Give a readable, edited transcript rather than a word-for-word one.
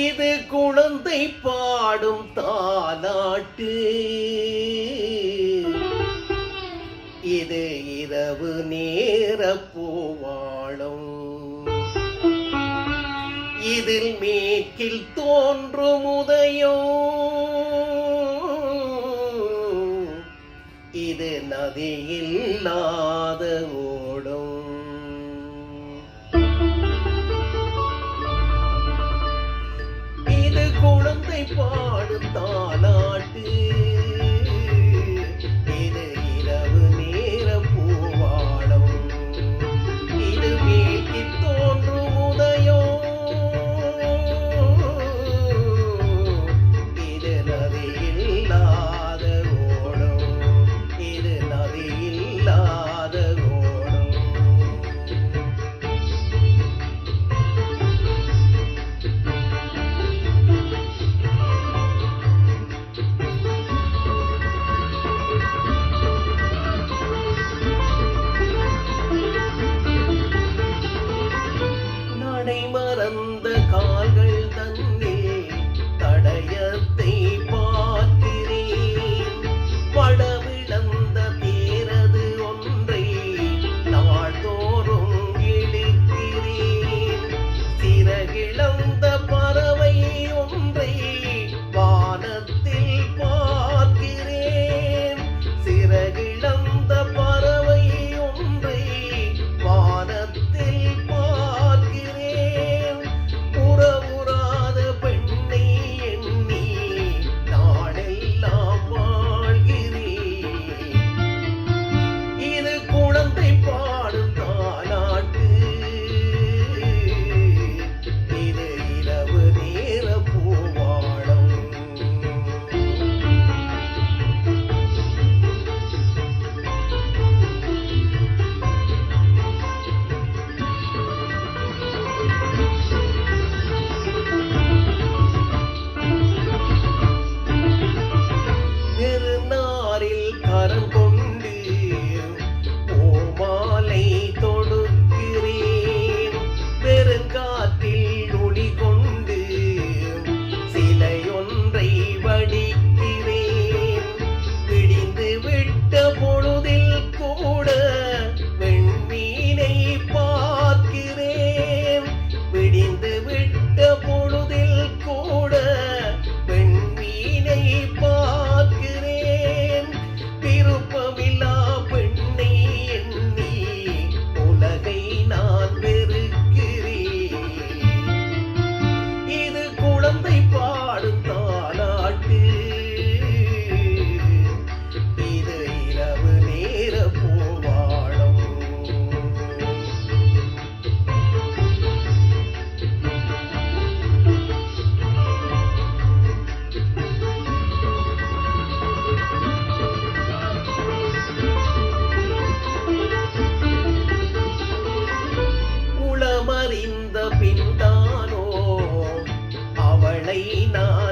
இது குழந்தை பாடும் தாலாட்டு, இது இரவு நேர பூவாளம். இதில் மேற்கில் தோன்றும் உதயம், இது நதியில்லாத ஓடம். இது குழந்தை பாடும் தாலாட்டு, இது இரவு நேர பூவாளம். இது மேற்கில் தோன்றும் உதயம், இது நதியில்லாத ஓடம், இது நதியில்லாத ஓடம். நடை மறந்த கால்கள் தன்னே தடயத்தை பார்க்கிறேன். படவிழந்த தேரது ஒன்றை நாள்தோறும் இழுக்கிறேன். சிறகிழந்த பறவை ஒன்றை வானத்தில் பார்க்கிறேன். சிறகிழந்த பறவை ஒன்றை வானத்தில் பார்க்கிறேன். உறவுறாத பெண்ணை எண்ணி நாளெல்லாம் வாழ்கிறேன். இது குழந்தை பாடும் தாலாட்டு, இது இரவு நேர பூவாளம். நெருநாரில் கரம் கொண்டு பூமாலை தொடுக்கிறேன். பெருங்காற்றில் ஒளி கொண்டு சிலையொன்றை வடிக்கிறேன். விடிந்து விட்ட பொழுதில் கூட வெண்மீனை பார்க்கிறேன். விடிந்து விட்ட பொழுதில் கூட வெண்மீனை பார்க்கிறேன். விருப்பமில்லா பெண்ணை எண்ணி உலகை நான் வெறுக்கிறேன். இது குழந்தை பாடும் தாலாட்டு, இது இரவு நேர பூவாளம். உளமறிந்த பின்தானோ அவளை நான்